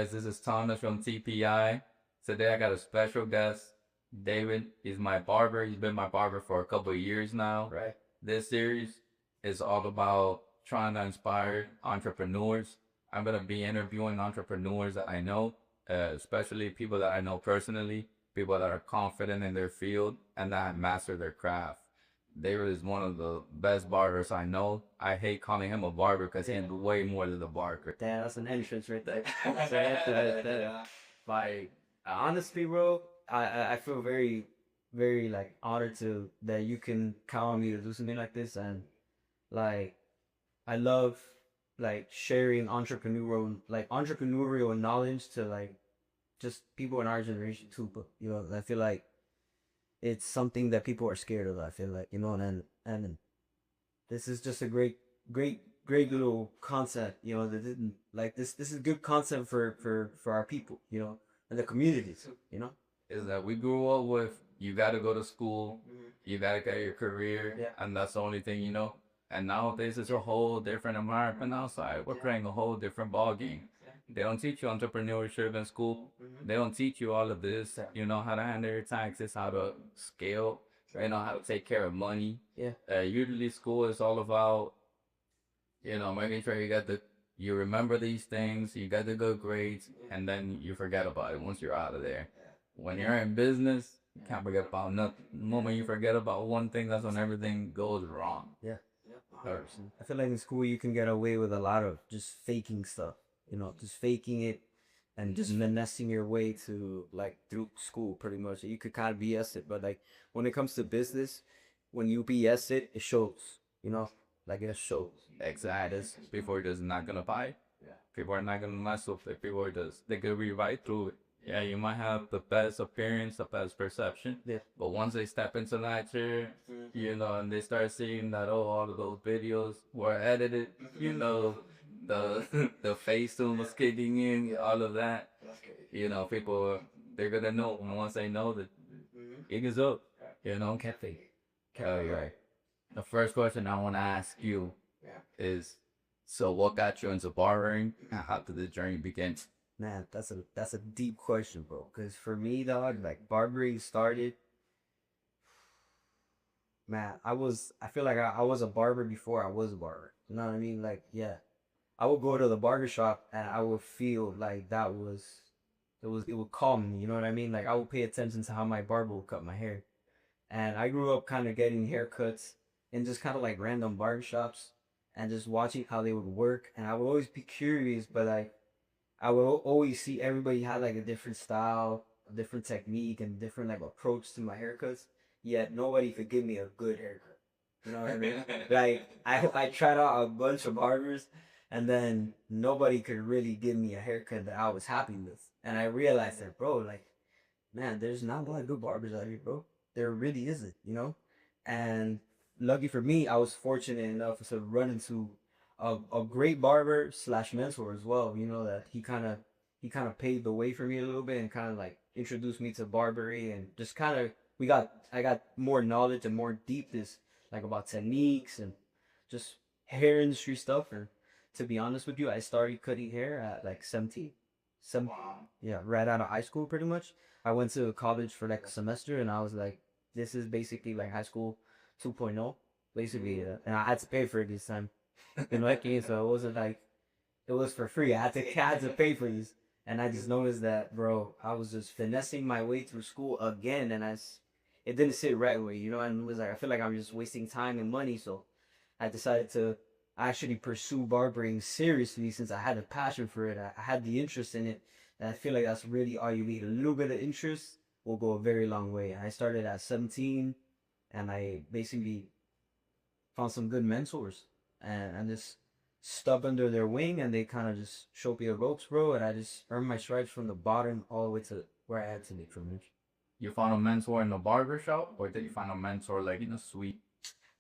guys, this is Thomas from TPI. Today I got a special guest, David. He's my barber. He's been my barber for a couple of years now. Right. This series is all about trying to inspire entrepreneurs. I'm going to be interviewing entrepreneurs that I know, especially people that I know personally, people that are confident in their field and that master their craft. David is one of the best barbers I know. I hate calling him a barber because he's way more than a barber. Damn, that's an entrance right there. Like, honestly, bro, I feel very, very like honored to that you can count on me to do something like this, and like I love like sharing entrepreneurial knowledge to like just people in our generation too. But you know, I feel like it's something that people are scared of. I feel like, you know, and this is just a great little concept, you know, that didn't like this is good concept for our people, you know, and the communities, you know. Is that we grew up with you got to go to school, you got to get your career, Yeah. and that's the only thing you know. And nowadays it's a whole different environment outside. We're playing a whole different ball game. They don't teach you entrepreneurship in school. They don't teach you all of this. You know how to handle your taxes, how to scale, you know how to take care of money. Yeah. Usually school is all about, you know, making sure you remember these things, you get the good grades, and then you forget about it once you're out of there. When you're in business, you can't forget about nothing. The moment you forget about one thing, that's when everything goes wrong. Yeah. I feel like in school you can get away with a lot of just faking stuff, you know, just faking it and just finessing your way to like through school pretty much. You could kind of BS it, but like when it comes to business, when you BS it, it shows, you know, like it shows. Exactly. People are just not gonna buy it. People are not gonna mess with it. People are just they could read right through it. Yeah, you might have the best appearance, the best perception. Yeah. But once they step into that chair, you know, and they start seeing that all of those videos were edited, you know, the the face tune was kicking in, all of that. You know, people they're gonna know. And once they know that it is up, you know, can't fake. Right. The first question I want to ask you is, so what got you into barbering and how did the journey begin? Man, that's a deep question, bro. Cause for me, dog, like barbering started. Man, I feel like I was a barber before I was a barber. You know what I mean? Like, yeah, I would go to the barber shop and I would feel like it would calm me. You know what I mean? Like I would pay attention to how my barber would cut my hair, and I grew up kind of getting haircuts in just kind of like random barber shops and just watching how they would work, and I would always be curious, but like I will always see everybody had like a different style, a different technique, and different like approach to my haircuts. Yet nobody could give me a good haircut. You know what I mean? Like I tried out a bunch of barbers, and then nobody could really give me a haircut that I was happy with. And I realized that, bro, like, man, there's not a lot of good barbers out here, bro. There really isn't, you know. And lucky for me, I was fortunate enough to run into a great barber slash mentor as well. You know that he kind of paved the way for me a little bit and kind of like introduced me to barbering and just kind of I got more knowledge and more deepness like about techniques and just hair industry stuff. And to be honest with you, I started cutting hair at like 17. Yeah, right out of high school pretty much. I went to college for like a semester and I was like, this is basically like high school 2.0, basically. And I had to pay for it this time. You know, like, so it wasn't like it was for free. I had to pay for these, and I just noticed that, bro, I was just finessing my way through school again, and it didn't sit right with me, you know. And it was like I feel like I'm just wasting time and money, so I decided to actually pursue barbering seriously since I had a passion for it. I had the interest in it, and I feel like that's really all you need. A little bit of interest will go a very long way. I started at 17, and I basically found some good mentors and just stuck under their wing, and they kind of just showed me the ropes, bro, and I just earned my stripes from the bottom all the way to where I had to be from. You found a mentor in the barber shop, or did you find a mentor like in a suite?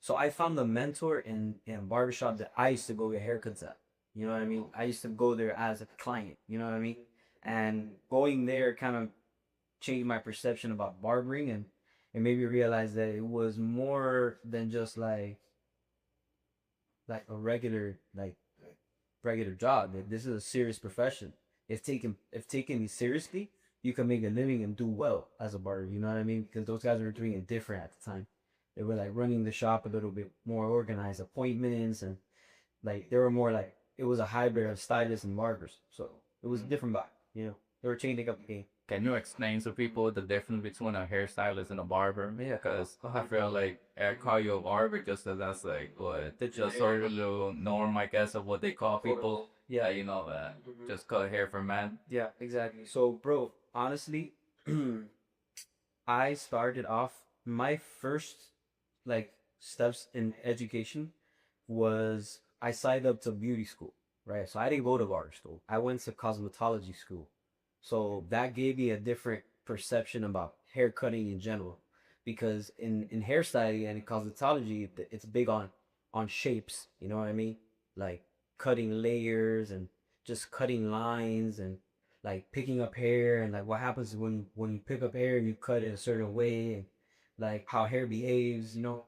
So I found the mentor in a barbershop that I used to go get haircuts at. You know what I mean? I used to go there as a client, you know what I mean? And going there kind of changed my perception about barbering, and it made me realize that it was more than just like a regular job. Like, this is a serious profession. if taken seriously, you can make a living and do well as a barber. You know what I mean? Because those guys were doing it different at the time. They were like running the shop a little bit more organized, appointments, and like they were more like it was a hybrid of stylists and barbers. So it was a different vibe. You know, they were changing up the game. Can you explain to people the difference between a hairstylist and a barber? Yeah. Because I feel like I call you a barber just as that's like what just sort of a little norm, I guess, of what they call people. Yeah, you know that. Just cut hair for men. Yeah, exactly. So, bro, honestly, I started off my first like steps in education was I signed up to beauty school, right? So I didn't go to barber school. I went to cosmetology school. So that gave me a different perception about hair cutting in general. Because in hairstyling and in cosmetology, it's big on shapes, you know what I mean? Like cutting layers and just cutting lines and like picking up hair and like what happens when you pick up hair and you cut it a certain way and like how hair behaves, you know,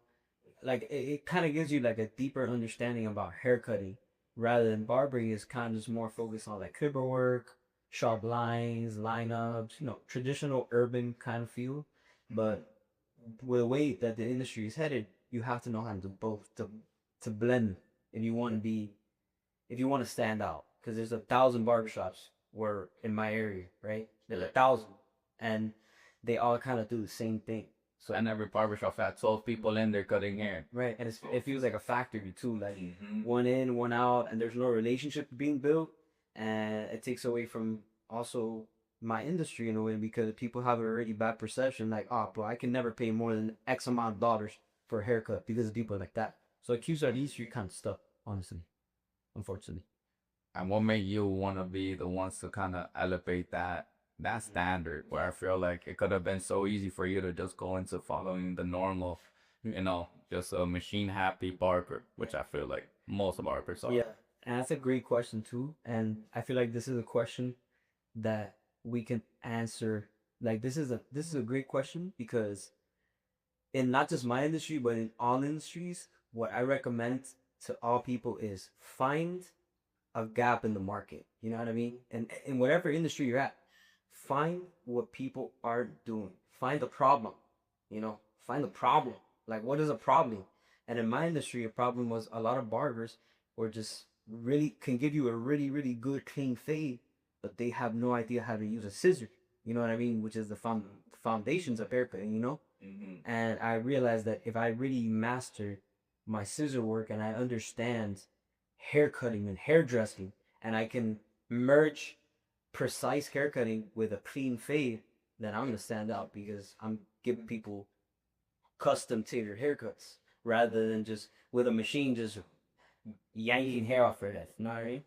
like it kind of gives you like a deeper understanding about hair cutting rather than barbering is kind of just more focused on like clipper work, sharp lines, lineups, you know, traditional urban kind of feel. But with the way that the industry is headed, you have to know how to do both to blend if you want to be if you want to stand out because there's 1,000 barbershops where in my area, right? There's 1,000, and they all kind of do the same thing. So And every barbershop had 12 people in there cutting hair. right, and it feels like a factory too, like Mm-hmm. one in, one out, and there's no relationship being built, and it takes away from also my industry in a way because people have a already bad perception, like, oh, bro, I can never pay more than X amount of dollars for a haircut because of people like that. So it keeps our industry kind of stuck, honestly, unfortunately. And what made you want to be the ones to kind of elevate that standard where I feel like it could have been so easy for you to just go into following the normal, just a machine happy barber, which I feel like most barbers are. Yeah, and that's a great question too. And I feel like this is a question that we can answer. Like this is a great question because in not just my industry but in all industries, what I recommend to all people is find a gap in the market. You know what I mean? And in whatever industry you're at, find what people are doing. Find the problem. You know, find the problem. Like, what is a problem? And in my industry, a problem was a lot of barbers were just really can give you a really, really good clean fade, but they have no idea how to use a scissor. You know what I mean? Which is the foundations of haircutting, you know? Mm-hmm. And I realized that if I really master my scissor work and I understand hair cutting and hairdressing, and I can merge precise haircutting with a clean fade, then I'm gonna stand out because I'm giving people custom tailored haircuts rather than just with a machine just yanking hair off her head. You know what I mean?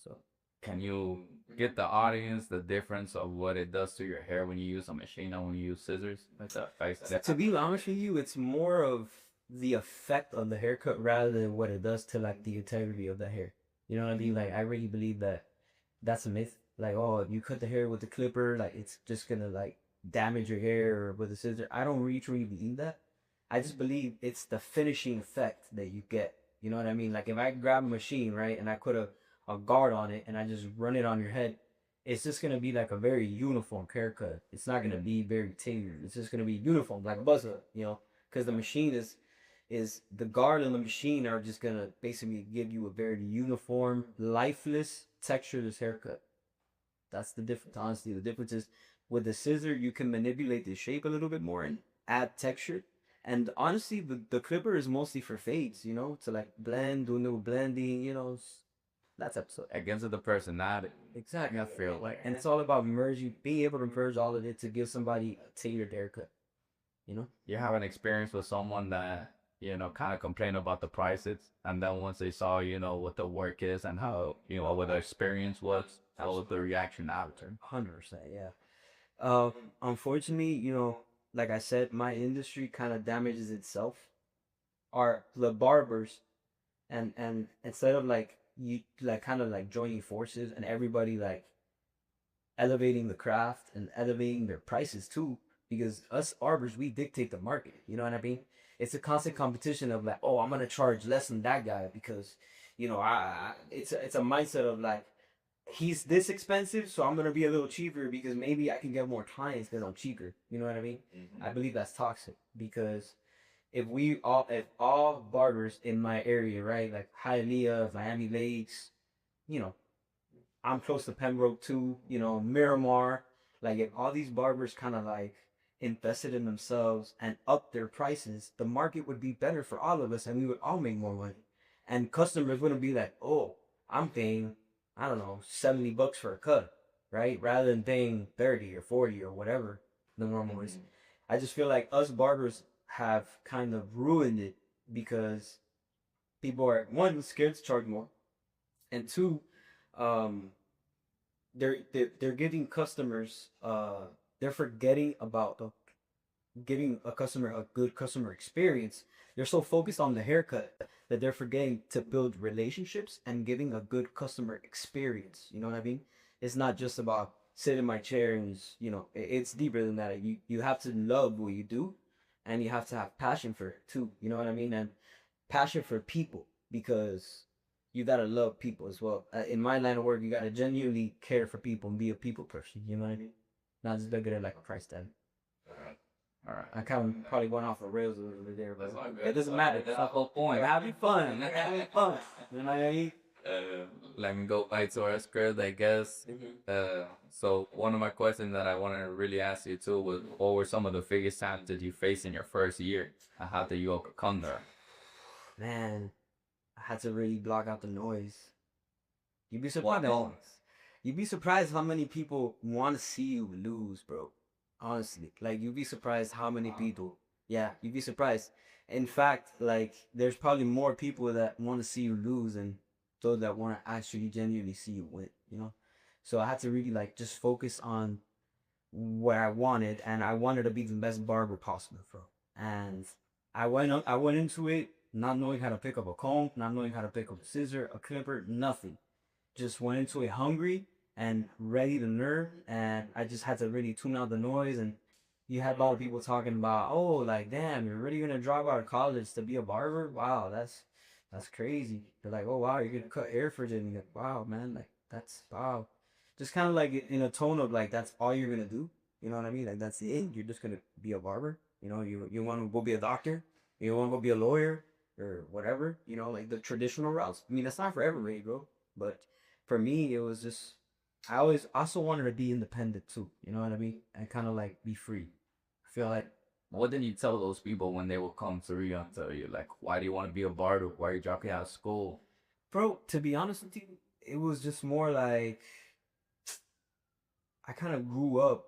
So Can you get the audience the difference of what it does to your hair when you use a machine and when you use scissors? Like that. to be honest with you, it's more of the effect of the haircut rather than what it does to like the integrity of the hair. You know what I mean? Like I really believe that that's a myth. Like, oh, you cut the hair with the clipper, like it's just gonna like damage your hair or with a scissor. I don't really truly believe that. I just believe it's the finishing effect that you get. You know what I mean? Like if I grab a machine, right, and I put a guard on it and I just run it on your head, it's just gonna be like a very uniform haircut. It's not gonna be very tailored. It's just gonna be uniform, like a buzzer, you know, because the machine is the guard and the machine are just gonna basically give you a very uniform, lifeless, textureless haircut. That's the difference. Honestly, the difference is with the scissor, you can manipulate the shape a little bit more and add texture. And honestly, the clipper is mostly for fades, you know, to like blend, do no blending, you know. That's episode. Against the personality. Exactly. I feel like. And it's all about merging, being able to merge all of it to give somebody a tailored haircut, you know? You have an experience with someone that, kind of complain about the prices. And then once they saw, what the work is and how, what the experience was, how was the reaction after? 100%, yeah. Unfortunately, you know, like I said, my industry kind of damages itself. Are the barbers, and instead of like you like kind of like joining forces and everybody like elevating the craft and elevating their prices too, because us barbers we dictate the market. You know what I mean? It's a constant competition of like, oh, I'm gonna charge less than that guy because, you know, it's a mindset of like he's this expensive, so I'm gonna be a little cheaper because maybe I can get more clients because I'm cheaper. You know what I mean? Mm-hmm. I believe that's toxic because if all barbers in my area, right, like Hialeah, Miami Lakes, you know, I'm close to Pembroke too, you know, Miramar. Like if all these barbers kind of like invested in themselves and upped their prices, the market would be better for all of us and we would all make more money. And customers wouldn't be like, oh, I'm paying, I don't know, $70 for a cut, right? Rather than paying 30 or 40 or whatever the normal is. I just feel like us barbers have kind of ruined it because people are one scared to charge more, and two, um, they're giving customers they're forgetting about giving a customer a good customer experience. They're so focused on the haircut that they're forgetting to build relationships and giving a good customer experience. You know what I mean? It's not just about sit in my chair and you know it's deeper than that. You have to love what you do, and you have to have passion for it too. You know what I mean? And passion for people because you gotta love people as well. In my line of work, you gotta genuinely care for people and be a people person. You know what I mean? Not just look at it like a price tag. All right. I kind of probably went off the rails a little bit there, but That's all good. it doesn't matter. That's the whole point. We're having fun. We're having fun. You know what I mean? Let me go back to our script, I guess. So one of my questions that I wanted to really ask you too was, what were some of the biggest challenges you faced in your first year, and how did you overcome them? Man, I had to really block out the noise. You'd be What surprised. noise? You'd be surprised how many people want to see you lose, bro. Honestly, like you'd be surprised how many people. Yeah, you'd be surprised. In fact, like there's probably more people that want to see you lose than those that want to actually genuinely see you win. You know, so I had to really like just focus on what I wanted, and I wanted to be the best barber possible, bro. And I went into it not knowing how to pick up a comb, not knowing how to pick up a scissor, a clipper, nothing. Just went into it hungry and ready to learn, and I just had to really tune out the noise. And you had a lot of people talking about, oh, like damn, you're really gonna drop out of college to be a barber? Wow, that's crazy. They're like, oh wow, you're gonna cut hair for it, and you're like, wow, man, like that's wow. Just kind of like in a tone of like that's all you're gonna do. You know what I mean? Like that's it. You're just gonna be a barber. You know, you want to go be a doctor. You want to go be a lawyer or whatever. You know, like the traditional routes. I mean, that's not for everybody, bro. But for me, it was just I always also wanted to be independent too. You know what I mean? And kind of like be free. I feel like, What did you tell those people when they will come to you and tell you, like, why do you want to be a barber? Why are you dropping out of school? bro, to be honest with you, it was just more like I kind of grew up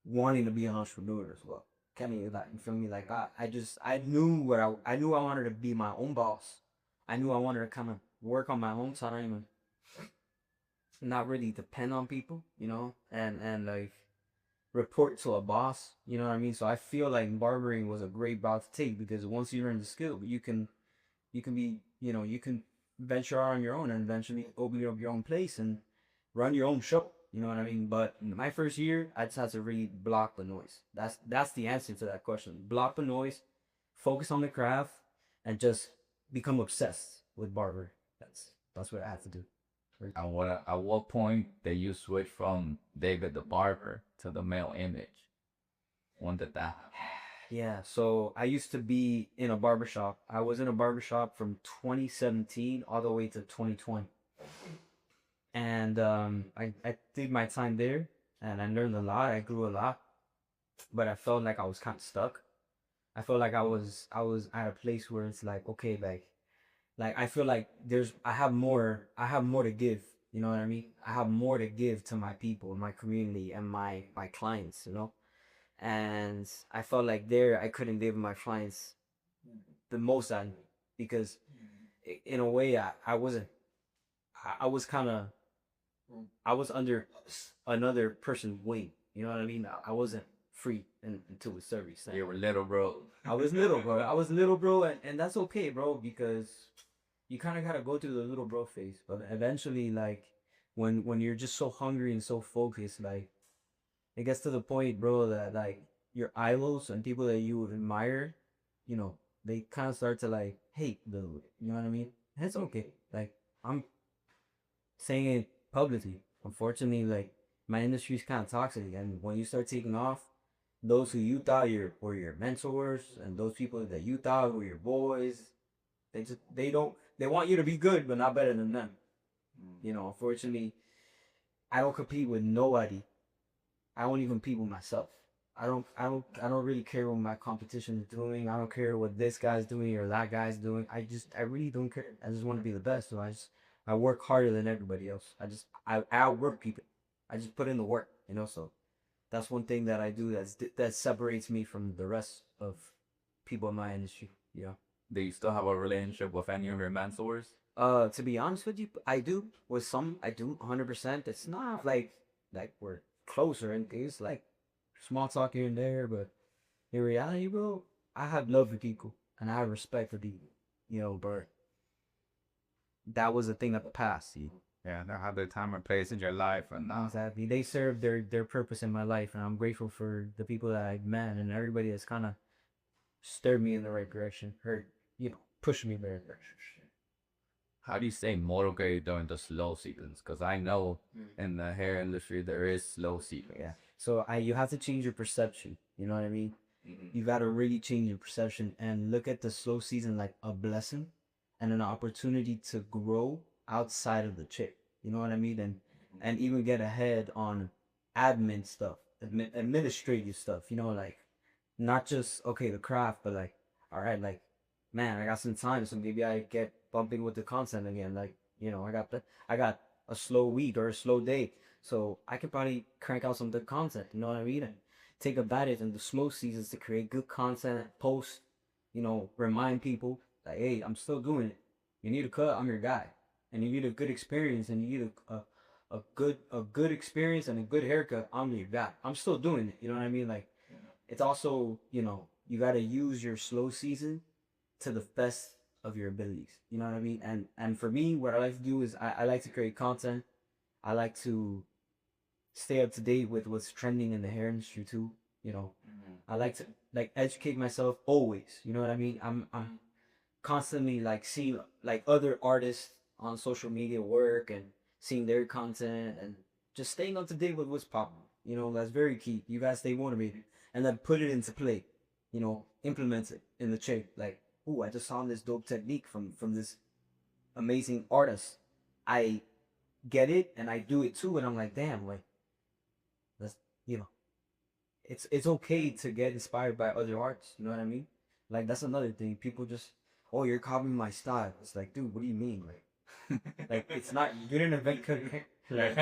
wanting to be an entrepreneur as well. Kind of like you feel me? Like I knew what I knew I wanted to be my own boss. I knew I wanted to kind of work on my own time and not really depend on people, you know, and like report to a boss, you know what I mean? So I feel like barbering was a great route to take because once you learn the skill, you can be, you know, you can venture out on your own and eventually open up your own place and run your own show. You know what I mean? But my first year, I just had to really block the noise. That's the answer to that question. Block the noise, focus on the craft, and just become obsessed with barber. That's what I had to do. At what point did you switch from David the barber to the male image? When did that happen? Yeah, so I used to be in a barbershop. I was in a barbershop from 2017 all the way to 2020. And I did my time there and I learned a lot. I grew a lot, but I felt like I was kind of stuck. I felt like I was at a place where it's like, okay, like I feel like I have more to give. You know what I mean? I have more to give to my people, my community, and my clients. You know, and I felt like there I couldn't give my clients the most out of me because in a way I wasn't I was kind of I was under another person's wing. You know what I mean? I wasn't free until a certain extent. You were little, bro. I was little, bro. I was little, bro, and that's okay, bro, because you kind of gotta go through the little bro phase. But eventually, like when you're just so hungry and so focused, like it gets to the point, bro, that like your idols and people that you admire, you know, they kind of start to like hate the, you know what I mean? And it's okay. Like I'm saying it publicly. Unfortunately, like my industry is kind of toxic, and when you start taking off, those who you thought were your mentors and those people that you thought were your boys, they want you to be good, but not better than them. You know, unfortunately, I don't compete with nobody. I don't even compete with myself. I don't really care what my competition is doing. I don't care what this guy's doing or that guy's doing. I really don't care. I just want to be the best. So I work harder than everybody else. I outwork people. I just put in the work, you know. So that's one thing that I do that separates me from the rest of people in my industry. Yeah. Do you still have a relationship with any of your mentors? To be honest with you, I do. With some, I do 100%. It's not like we're closer and it's like small talk here and there, but in reality, bro, I have love for people and I have respect for people. You know, but that was a thing of the past. See, Yeah, they have their time and place in your life, and exactly. They served their purpose in my life, and I'm grateful for the people that I've met and everybody that's kind of stirred me in the right direction, or pushed me in the right direction. how do you stay motivated during the slow seasons? Because I know in the hair industry there is slow season. Yeah. So you have to change your perception. You know what I mean? You got to really change your perception and look at the slow season like a blessing and an opportunity to grow outside of the chip. You know what I mean? And even get ahead on admin stuff, administrative stuff. You know, like not just okay the craft, but like all right, like man, I got some time, so maybe I get bumping with the content again. Like I got a slow week or a slow day, so I can probably crank out some good content. You know what I mean? And take advantage in the slow seasons to create good content, post, remind people like, hey, I'm still doing it. You need a cut, I'm your guy, and you need a good experience, and you need a good experience and a good haircut, I'm your guy. I'm still doing it. You know what I mean? Like it's also you got to use your slow season to the best of your abilities. You know what I mean? And for me, what I like to do is I like to create content. I like to stay up to date with what's trending in the hair industry too. You know, I like to like educate myself always. You know what I mean? I'm constantly like seeing like other artists on social media work and seeing their content and just staying up to date with what's popping. You know, that's very key. You guys stay motivated and then put it into play. You know, implement it in the shape. Like, oh, I just saw this dope technique from this amazing artist. I get it and I do it too, and I'm like, damn, like that's you know, it's okay to get inspired by other arts. You know what I mean? Like that's another thing. People just, oh, you're copying my style. It's like, dude, what do you mean? Like it's not. You didn't invent cooking. Like,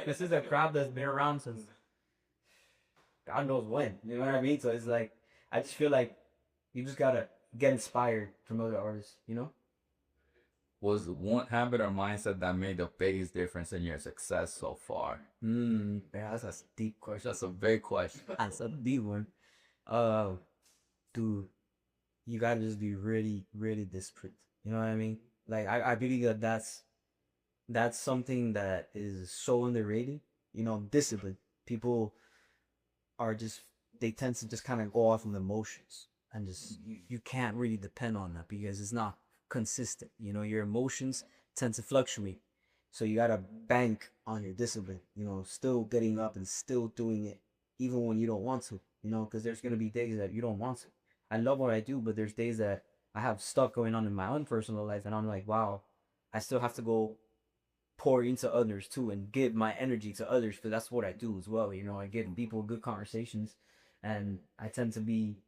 this is a crowd that's been around since God knows when. You know what I mean? So it's like, I just feel like you just gotta get inspired from other artists. You know? Was one habit or mindset that made the biggest difference in your success so far? Yeah, that's a deep question. That's a big question. That's a deep one. Uh, dude, you gotta just be really, really disciplined. You know what I mean? Like I believe that's something that is so underrated. You know, discipline. People are just they tend to just kind of go off on the emotions and just you can't really depend on that because it's not consistent. You know, your emotions tend to fluctuate. So you gotta bank on your discipline, still getting up and still doing it even when you don't want to, because there's gonna be days that you don't want to. I love what I do, but there's days that I have stuff going on in my own personal life and I'm like, wow, I still have to go pour into others too and give my energy to others because that's what I do as well. I give people good conversations and I tend to be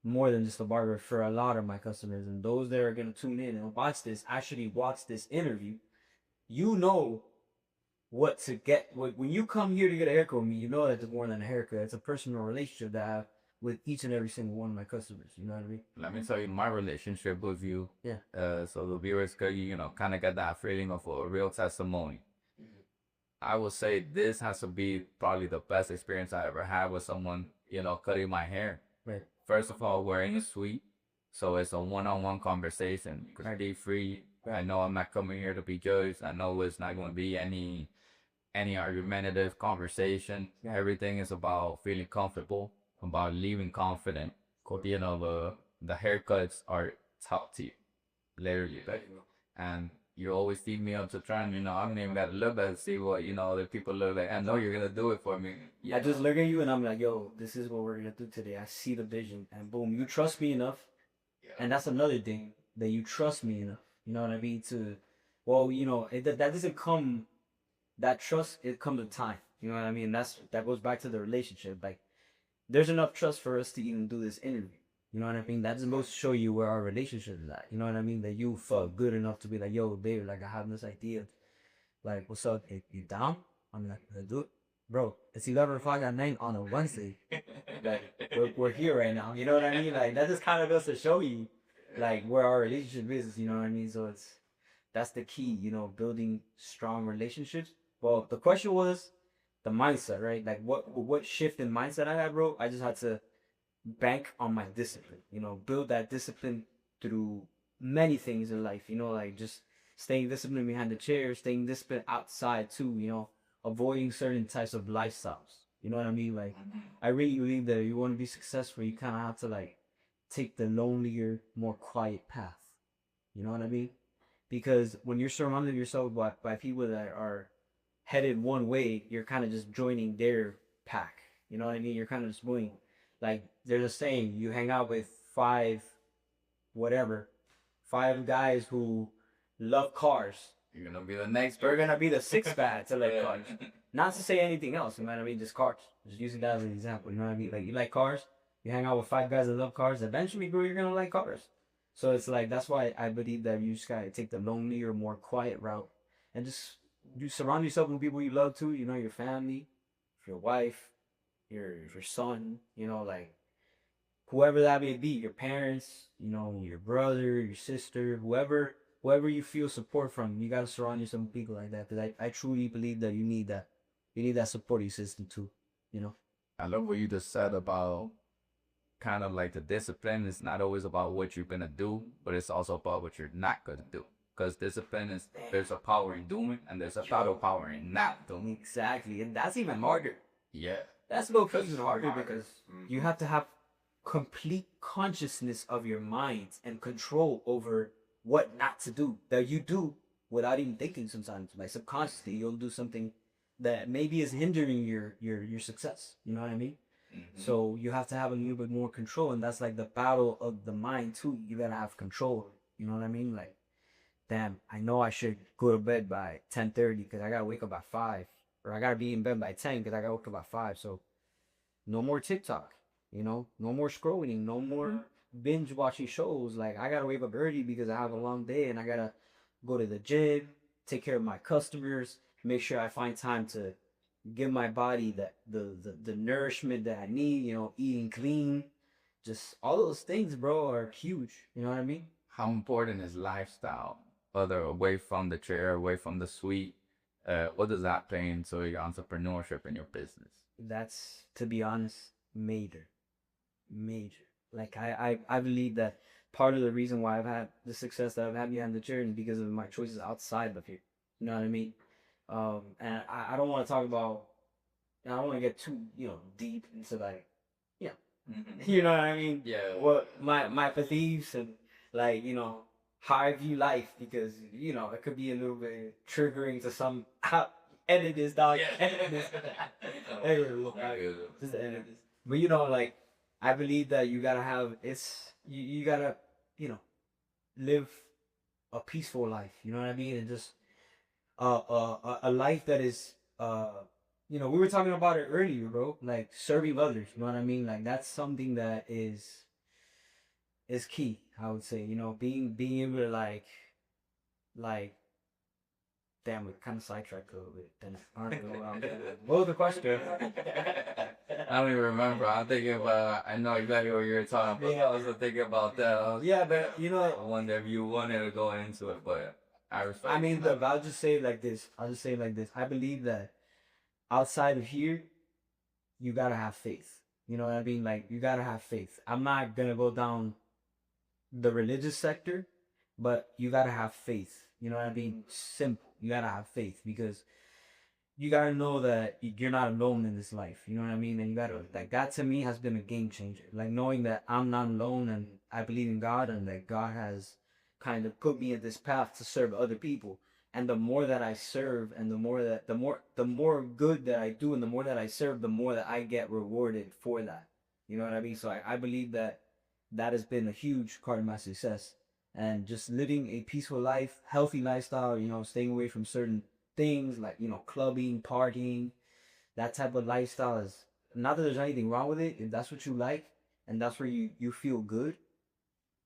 more than just a barber for a lot of my customers and those that are going to tune in and actually watch this interview. You know what to get. When you come here to get a haircut with me, you know that it's more than a haircut. It's a personal relationship that I have with each and every single one of my customers. You know what I mean? Let me tell you my relationship with you. Yeah. So the viewers could, kind of get that feeling of a real testimony. I would say this has to be probably the best experience I ever had with someone, cutting my hair. Right. First of all, wearing a suite. So it's a one-on-one conversation, completely free. I know I'm not coming here to be judged. I know it's not going to be any argumentative conversation. Everything is about feeling comfortable, about leaving confident. The haircuts are top tier, literally. And you always see me up to trying, I don't even gotta look at see what, the people look like. I know you're gonna do it for me. I just look at you and I'm like, yo, this is what we're gonna do today. I see the vision, and boom, you trust me enough, and that's another thing that you trust me enough. You know what I mean? To, well, that doesn't come. That trust, it comes with time. You know what I mean? That goes back to the relationship. Like, there's enough trust for us to even do this interview. You know what I mean? That's supposed to show you where our relationship is at. You know what I mean? That you felt good enough to be like, yo, babe, like I have this idea. Like, what's up? You down? I'm like, let's do it. Bro, it's 11 o'clock at night on a Wednesday. Like, we're here right now. You know what I mean? Like, that just kind of goes to show you, like, where our relationship is. You know what I mean? So that's the key, building strong relationships. Well, the question was the mindset, right? Like, what shift in mindset I had, bro? I just had to bank on my discipline, build that discipline through many things in life, like just staying disciplined behind the chair, staying disciplined outside too, avoiding certain types of lifestyles. You know what I mean? Like, I really believe that if you want to be successful, you kind of have to like take the lonelier, more quiet path. You know what I mean? Because when you're surrounding yourself by people that are headed one way, you're kind of just joining their pack. You know what I mean? You're kind of just moving. Like, there's a saying, you hang out with whatever, five guys who love cars. You're gonna be the next We're person. gonna be the sixth guy to like cars. Not to say anything else, you know what I mean? Just cars. Just using that as an example, you know what I mean? Like, you like cars, you hang out with five guys that love cars, eventually, bro, you're gonna like cars. So it's like, that's why I believe that you just gotta take the lonelier, more quiet route, and just you surround yourself with people you love too. Your family, your wife, your son. Like, whoever that may be, your parents, your brother, your sister, whoever you feel support from. You gotta surround yourself with people like that, because I truly believe that you need that. You need that supporting system too. You know. I love what you just said about kind of like the discipline is not always about what you're gonna do, but it's also about what you're not gonna do. Because discipline is there's a power in doing and there's a total power in not doing. Exactly, and that's even harder. Yeah. That's a little even harder because you have to have complete consciousness of your mind and control over what not to do that you do without even thinking. Sometimes, like, subconsciously, you'll do something that maybe is hindering your success. You know what I mean? Mm-hmm. So you have to have a little bit more control, and that's like the battle of the mind too. You gotta have control. You know what I mean? Like, damn, I know I should go to bed by 10:30 because I gotta wake up by 5, or I gotta be in bed by 10 because I gotta wake up by 5. So no more TikTok, no more scrolling, no more binge watching shows. Like, I gotta wake up early because I have a long day and I gotta go to the gym, take care of my customers, make sure I find time to give my body the nourishment that I need, eating clean. Just all those things, bro, are huge. You know what I mean? How important is lifestyle? Whether away from the chair, away from the suite, what does that play into your entrepreneurship and your business? That's, to be honest, major. Major. Like, I believe that part of the reason why I've had the success that I've had behind the chair is because of my choices outside of here. You know what I mean? And I don't want to talk about, I don't want to get too, deep into, like, you know what I mean? Yeah. What my beliefs and, like, how I view life, because it could be a little bit triggering to some. Edit this, dog. Yeah. Edit this. Just edit this. But like, I believe that you gotta have you gotta live a peaceful life. You know what I mean? And just a life that is we were talking about it earlier, bro. Like, serving others. You know what I mean? Like, that's something that is key, I would say. Being able to like damn, we kind of sidetracked a little bit. Then what was the question? I don't even remember. I'm thinking about. I know exactly what you're talking about. Yeah. I was thinking about that. Yeah, but I wonder if you wanted to go into it, but I respect. I mean, look, I'll just say it like this. I believe that outside of here, you gotta have faith. You know what I mean? Like, you gotta have faith. I'm not gonna go down the religious sector, but you gotta have faith. You know what I mean? Simple. You gotta have faith, because you gotta know that you're not alone in this life. You know what I mean? And you gotta, like, that to me has been a game changer. Like, knowing that I'm not alone and I believe in God, and that God has kind of put me in this path to serve other people. And the more that I serve, and the more good that I do, and the more that I serve, the more that I get rewarded for that. You know what I mean? So I believe that that has been a huge part of my success. And just living a peaceful life, healthy lifestyle, staying away from certain things like, clubbing, partying, that type of lifestyle is not that there's anything wrong with it. If that's what you like and that's where you feel good,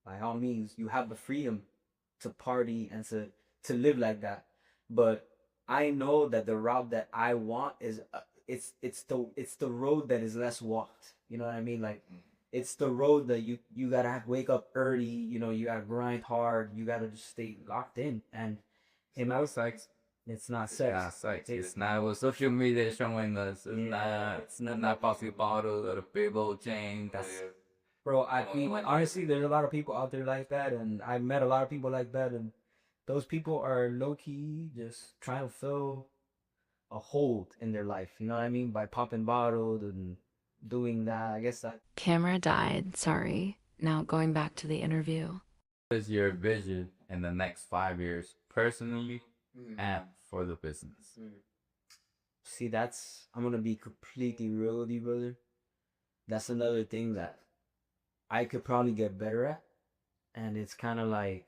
by all means, you have the freedom to party and to live like that. But I know that the route that I want is it's the road that is less walked. You know what I mean? Like it's the road that you gotta wake up early. You gotta grind hard. You gotta just stay locked in. And It's not sex. it's not It's sex. not sex. It's not what social media is showing us. It's not popping bottles or the big old chain. Bro, I mean, honestly, there's a lot of people out there like that, and I've met a lot of people like that, and those people are low key just trying to fill a hole in their life. You know what I mean? By popping bottles and doing that. I guess that. Camera died, sorry. Now going back to the interview. What is your vision in the next 5 years, personally and for the business? See, I'm gonna be completely real with you, brother. That's another thing that I could probably get better at, and it's kind of like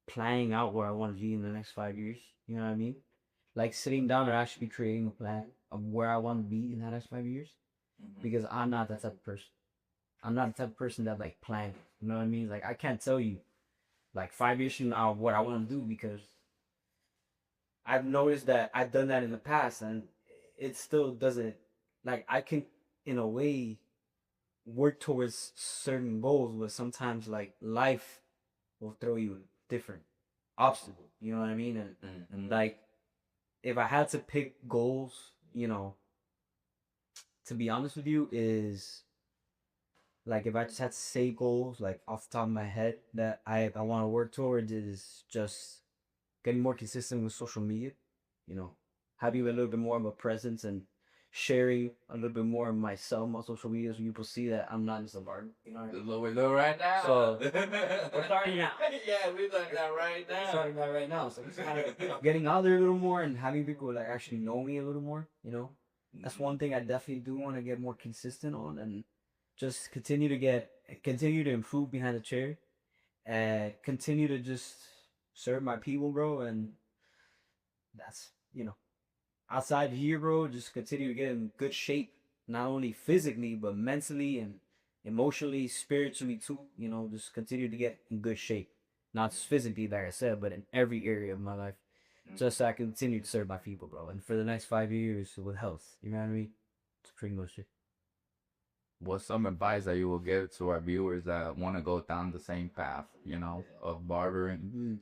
planning out where I want to be in the next 5 years. You know what I mean? Like sitting down and actually creating a plan of where I want to be in the next 5 years. Because I'm not that type of person. I'm not the type of person that like plan. You know what I mean? Like I can't tell you like 5 years from now what I want to do, because I've noticed that I've done that in the past and it still doesn't, like I can in a way work towards certain goals, but sometimes like life will throw you a different obstacle. You know what I mean? And like if I had to pick goals, to be honest with you, is like if I just had to say goals like off the top of my head that I want to work towards, is just getting more consistent with social media, having a little bit more of a presence and sharing a little bit more of myself on social media so people see that I'm not just a barber. We're doing right now. So we're starting now. Yeah, we're doing that right now. Starting that right now. So just kind of getting out there a little more and having people like actually know me a little more. That's one thing I definitely do want to get more consistent on, and just continue to improve behind the chair and continue to just serve my people, bro. And that's, outside here, bro, just continue to get in good shape, not only physically, but mentally and emotionally, spiritually too. Just continue to get in good shape. Not just physically, like I said, but in every area of my life. Just so I can continue to serve my people, bro. And for the next 5 years with health. You know what I mean? It's pretty much it. What's some advice that you will give to our viewers that want to go down the same path, of barbering,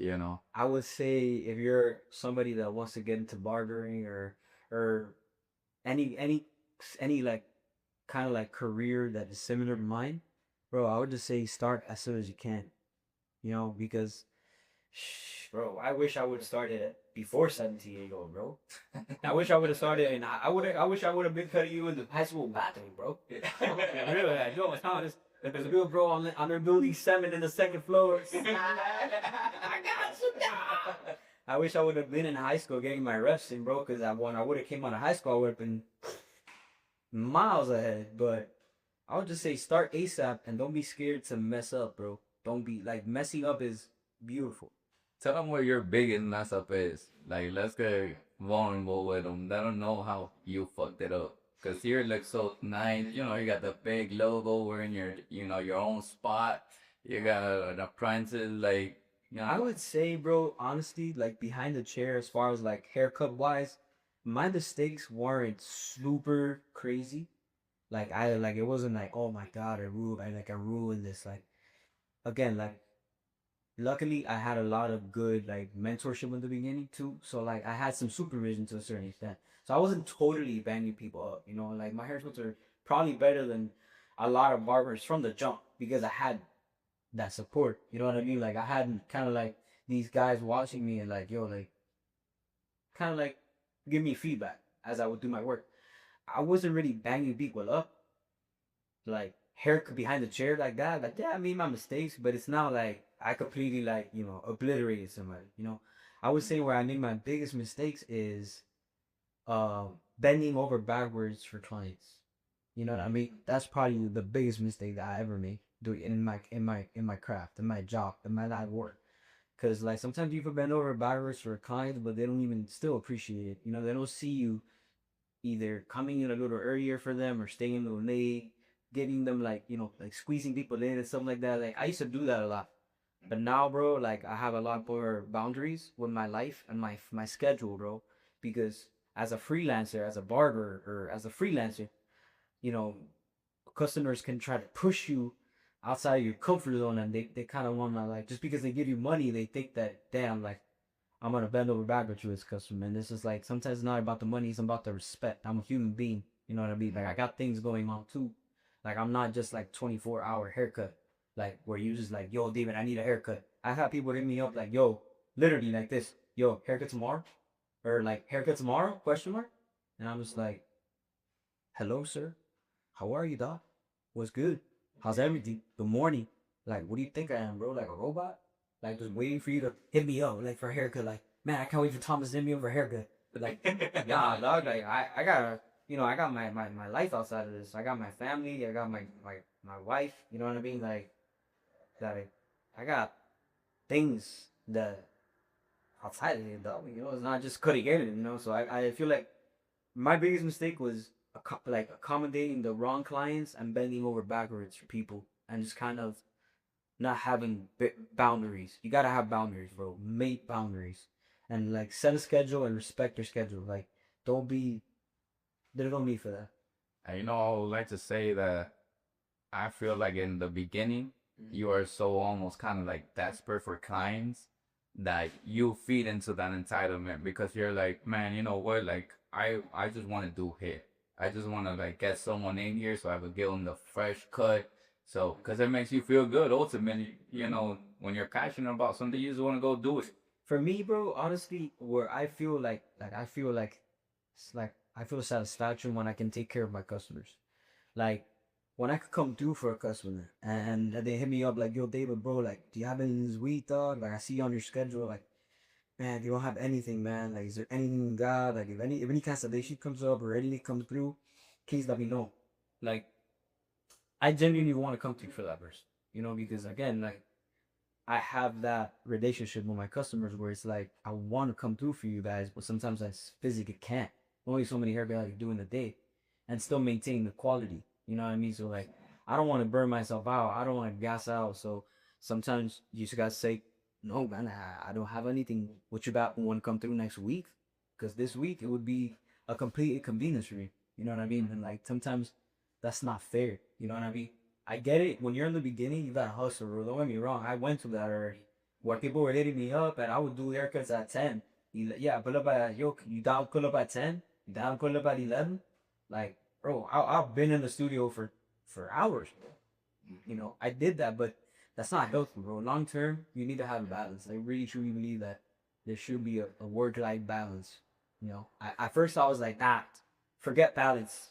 I would say if you're somebody that wants to get into barbering or any like kind of like career that is similar to mine, bro, I would just say start as soon as you can. Because bro, I wish I would have started before 17 years old, bro. I wish I would have started, and I wish I would have been cutting you in the high school bathroom, bro. Really, I do. There's a good bro on their building 7 in the second floor. I got you. I wish I would have been in high school getting my reps in, bro. Because when I would have came out of high school, I would have been miles ahead. But I would just say start ASAP and don't be scared to mess up, bro. Don't be like, messing up is beautiful. Tell them where your biggest mess up is. Like, let's get vulnerable with them. They don't know how you fucked it up. Cause here it looks so nice. You got the big logo. We're in your own spot. You got an apprentice. Like, I would say, bro, honestly, like behind the chair, as far as like haircut wise, my mistakes weren't super crazy. Like it wasn't like, oh my god, I ruined this. Like, again, like, luckily I had a lot of good like mentorship in the beginning too. So like I had some supervision to a certain extent. So I wasn't totally banging people up. Like my haircuts are probably better than a lot of barbers from the jump because I had that support. You know what I mean? Like I had kind of like these guys watching me and like, yo, like kind of like give me feedback as I would do my work. I wasn't really banging people up, like haircut behind the chair like that. Like, yeah, I made my mistakes, but it's not like I completely like, you know, obliterated somebody. You know, I would say where I made my biggest mistakes is bending over backwards for clients. You know what I mean? That's probably the biggest mistake that I ever made doing in my craft, in my job, in my line of work. Cause like sometimes people bend over backwards for clients, but they don't even still appreciate it. You know, they don't see you either coming in a little earlier for them or staying a little late, getting them like, you know, like squeezing people in and stuff like that. Like I used to do that a lot. But now, bro, like I have a lot more boundaries with my life and my schedule, bro. Because as a freelancer, as a barber, or as a freelancer, you know, customers can try to push you outside of your comfort zone, and they kind of want to like, just because they give you money, they think that, damn, like I'm gonna bend over backwards to his customer. And this is like, sometimes it's not about the money, it's about the respect. I'm a human being, you know what I mean? Like I got things going on too. Like I'm not just like 24-hour haircut, like where you just like, yo, David, I need a haircut. I have people hit me up like, yo, literally like this, yo, haircut tomorrow, or like haircut tomorrow? Question mark. And I'm just like, hello, sir. How are you, doc? What's good? How's everything? Good morning. Like, what do you think I am, bro? Like a robot? Like, just waiting for you to hit me up, like for a haircut. Like, man, I can't wait for Thomas to hit me up for a haircut. But like, nah, dog. Like, I gotta, you know, I got my life outside of this. I got my family. I got my wife. You know what I mean? Like, that I got things that outside of it, dog. You know, it's not just cutting hair. You know, so I feel like my biggest mistake was like accommodating the wrong clients and bending over backwards for people and just kind of not having boundaries. You gotta have boundaries, bro. Make boundaries and like set a schedule and respect your schedule. Like don't be there's no need for that. And you know, I would like to say that I feel like in the beginning, you are so almost kind of like desperate for clients that you feed into that entitlement because you're like, man, you know what? Like, I just want to do hair. I just want to like get someone in here so I could give them the fresh cut. So, because it makes you feel good ultimately, you know, when you're passionate about something, you just want to go do it. For me, bro, honestly, where I feel like I feel like it's like I feel satisfaction when I can take care of my customers. Like when I could come through for a customer and they hit me up like, yo, David, bro, like, do you have any this week, dog? Like, I see you on your schedule, like, man, if you don't have anything, man, like, is there anything you got? Like, if any cancellation comes up or anything comes through, please let me know. Like, I genuinely want to come through for that person, you know, because again, like, I have that relationship with my customers where it's like I want to come through for you guys, but sometimes I physically can't. Only so many haircuts I can do in the day, and still maintain the quality. You know what I mean? So like, I don't want to burn myself out. I don't want to gas out. So sometimes you just gotta say, no, man, I don't have anything. What you got want to come through next week? Because this week it would be a complete inconvenience for me. You know what I mean? And like sometimes that's not fair. You know what I mean? I get it. When you're in the beginning, you gotta hustle, bro. Don't get me wrong. I went through that already. Where people were hitting me up, and I would do haircuts at 10. Yeah, pull up at, yo, you down pull up at 10? You down pull up at 11? Like, bro, I've been in the studio for hours, bro. You know, I did that, but that's not healthy, bro. Long term, you need to have a balance. I really truly believe that there should be a work-life balance. You know, at first I was like, nah, forget balance.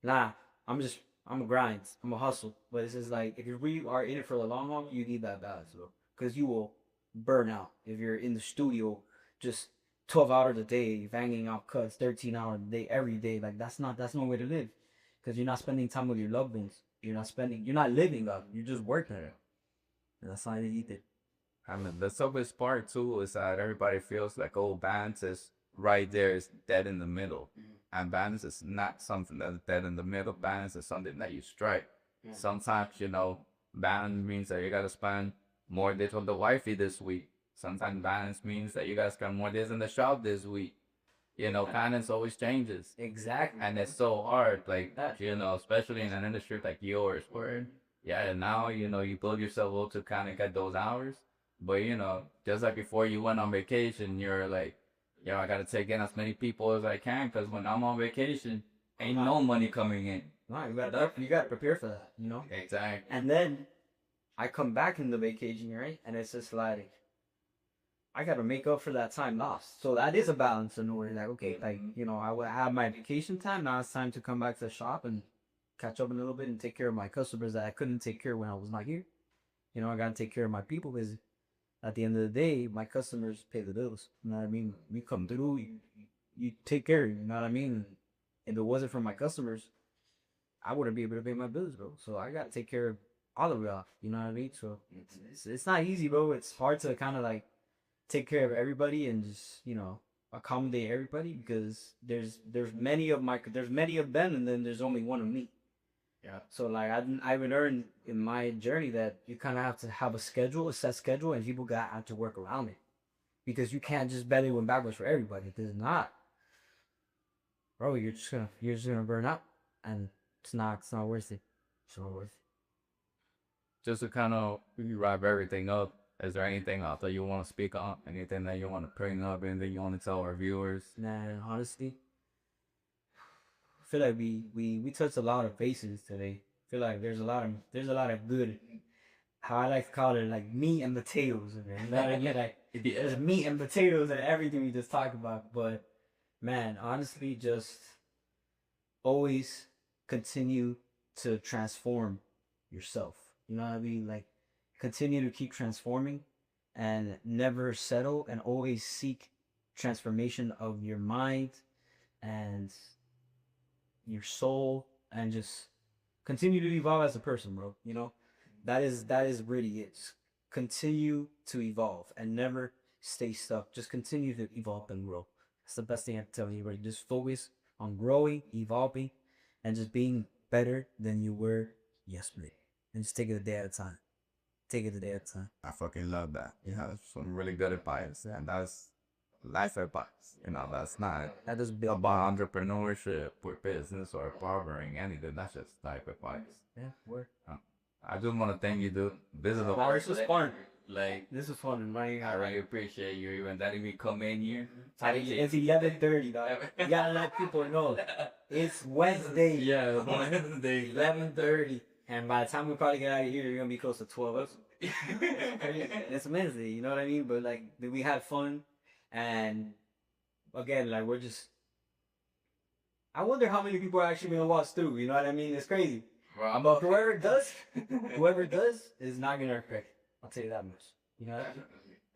Nah, I'm a grind. I'm a hustle. But it's just like if you really are in it for the long haul, you need that balance, bro. Because you will burn out if you're in the studio just 12 hours a day, banging out cuts, 13 hours a day every day. Like that's no way to live. Because you're not spending time with your loved ones. You're not living up. You're just working. And that's not it. I mean, the toughest part too is that everybody feels like, oh, balance is right there, is dead in the middle. And balance is not something that's dead in the middle. Balance is something that you strike. Sometimes, you know, balance means that you gotta spend more days with the wifey this week. Sometimes balance means that you gotta spend more days in the shop this week. You know, balance always changes. Exactly. And it's so hard, like, you know, especially in an industry like yours, where, yeah, now, you know, you build yourself up to kind of get those hours. But, you know, just like before you went on vacation, you're like, yo, I got to take in as many people as I can because when I'm on vacation, ain't no money coming in. No, you got to prepare for that, you know? Exactly. And then I come back in the vacation, right? And it's just like, I got to make up for that time lost. So that is a balance in a way. Like, okay, like, you know, I would have my vacation time. Now it's time to come back to the shop and catch up a little bit and take care of my customers that I couldn't take care of when I was not here. You know, I gotta take care of my people because at the end of the day, my customers pay the bills. You know what I mean? You come through, you take care. You know what I mean? If it wasn't for my customers, I wouldn't be able to pay my bills, bro. So I gotta take care of all of y'all. You know what I mean? So it's not easy, bro. It's hard to kind of like take care of everybody and just accommodate everybody because there's many of them and then there's only one of me. Yeah. So like I've learned in my journey that you kind of have to have a set schedule, and people got have to work around it because you can't just belly win backwards for everybody. Because not, bro, you're just gonna burn out, and it's not worth it. It's not worth it. Just to kind of wrap everything up, is there anything else that you want to speak on? Anything that you want to bring up? Anything you want to tell our viewers? Nah, honestly, I feel like we touched a lot of bases today. I feel like there's a lot of good, how I like to call it, like meat and potatoes in there. You know what I mean? Like there's meat and potatoes and everything we just talked about. But man, honestly, just always continue to transform yourself. You know what I mean? Like continue to keep transforming and never settle and always seek transformation of your mind and your soul and just continue to evolve as a person, bro. You know, that is really it. Just continue to evolve and never stay stuck. Just continue to evolve and grow. That's the best thing I can tell anybody. Just focus on growing, evolving, and just being better than you were yesterday. And just take it a day at a time. Take it a day at a time. I fucking love that. You know, that's some really good advice, and that's life advice. You know, that's not That is big. about entrepreneurship or business or barbering, anything. That's just life advice. Yeah, word. I just want to thank you, dude. This is the Wow, this first was fun. Like, This was fun, and I really appreciate you even letting me come in here. it's 11:30, dog. You gotta let people know it's Wednesday. Yeah, Wednesday. 11:30, and by the time we probably get out of here, you're gonna be close to 12. It's Wednesday, you know what I mean? But like, we had fun, and again, like we're just. I wonder how many people are actually gonna watch through. You know what I mean? It's crazy. Well, But whoever does is not gonna regret it. I'll tell you that much. You know.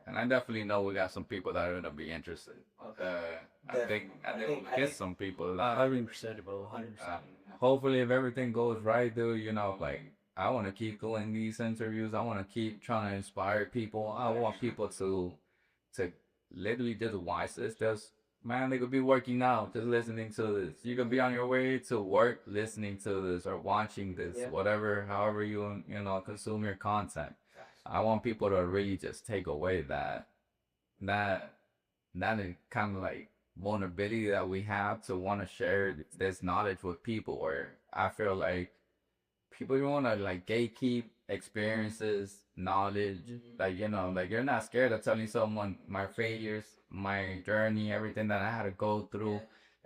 and I definitely know we got some people that are gonna be interested. I think we'll get some people. 100%, bro. 100%. Hopefully, if everything goes right, dude, you know, like I want to keep doing these interviews. I want to keep trying to inspire people. I want people to literally just watch this. Just man, they could be working out, just listening to this. You could be on your way to work, listening to this or watching this, whatever, however you consume your content. I want people to really just take away that kind of like vulnerability that we have to want to share this knowledge with people. Where I feel like people don't want to like gatekeep experiences, knowledge, like like you're not scared of telling someone my failures, my journey, everything that I had to go through.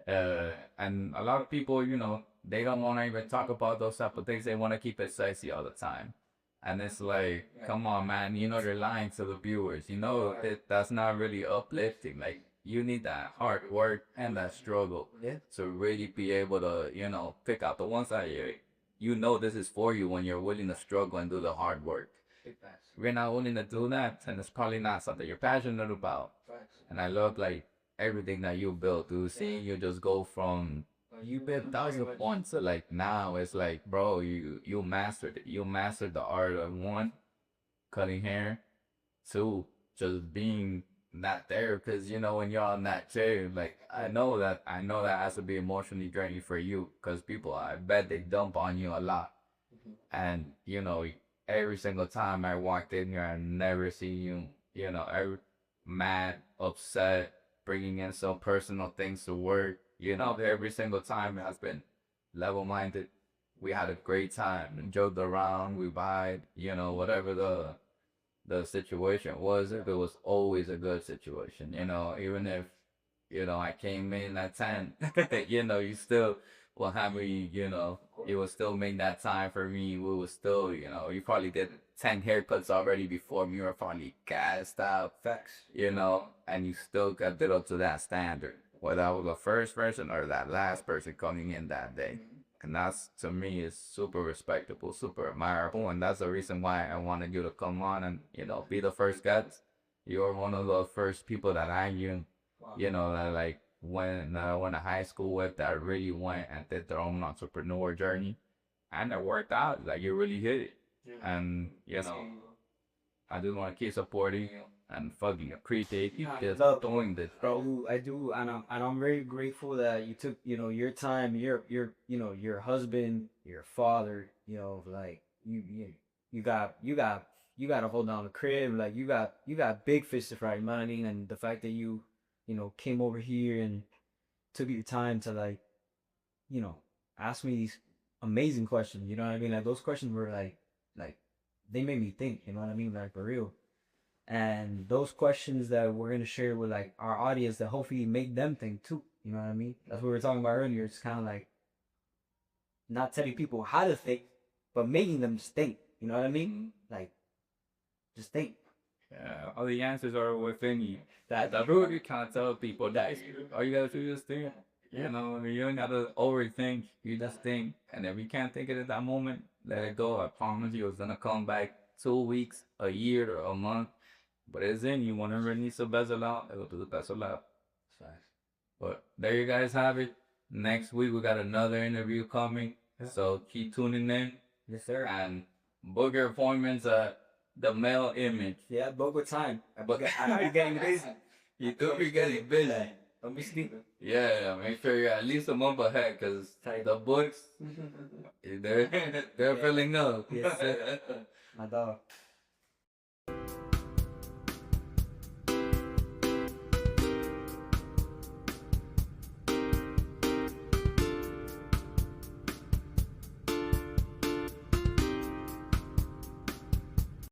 And a lot of people, they don't want to even talk about those type of things. They want to keep it sexy all the time. And it's like, come on, man, they're lying to the viewers. That's not really uplifting. Like, you need that hard work and that struggle to really be able to, pick out the ones that this is for you when you're willing to struggle and do the hard work. If you're not willing to do that, then it's probably not something you're passionate about. And I love, like, everything that you built, dude. Seeing you just go from you built 1,000 points to like now it's like, bro, you mastered it. You mastered the art of one, cutting hair, two, just being not there. Because when you're on that chair, like I know that has to be emotionally draining for you, because people, I bet they dump on you a lot. And every single time I walked in here, I never seen you every mad, upset, bringing in some personal things to work. Every single time it has been level-minded. We had a great time and joked around, we vibed, whatever the situation was. If it was always a good situation, even if, I came in at 10, you still will have me, you will still make that time for me. We will still, you probably did 10 haircuts already before me. You were probably gassed out. Facts. And you still got it up to that standard, whether I was the first person or that last person coming in that day. And that's, to me, is super respectable, super admirable. And that's the reason why I wanted you to come on and, be the first guest. You're one of the first people that I knew, that like went to high school with, that really went and did their own entrepreneur journey. And it worked out. Like, you really hit it. And, I just want to keep supporting you and fucking appreciate you just doing this, bro. I do, and I'm very grateful that you took, your time, your husband, your father, like you got to hold down the crib, like you got big fish to fry, you know what I mean? And the fact that you came over here and took your time to like, ask me these amazing questions, you know what I mean? Like those questions were like they made me think, you know what I mean? Like for real. And those questions that we're gonna share with like our audience that hopefully make them think too. You know what I mean? That's what we were talking about earlier. It's kind of like not telling people how to think, but making them just think. You know what I mean? Like just think. Yeah, all the answers are within you. That's really you can't tell people that. All you gotta do is think. You don't gotta overthink. You just think, and if you can't think it at that moment, let it go. I promise you, it's gonna come back 2 weeks, a year, or a month. But it's in you. Whenever it needs to bezel out, it'll do the bezel out. But there you guys have it. Next week we got another interview coming. So keep tuning in. Yes, sir. And book your appointments at the Male Image. Yeah, book with time. I know you're getting busy. You do be getting busy. Don't be sleeping. Yeah, make sure you're at least a month ahead, because the books, they're filling up. Yes, sir. My dog.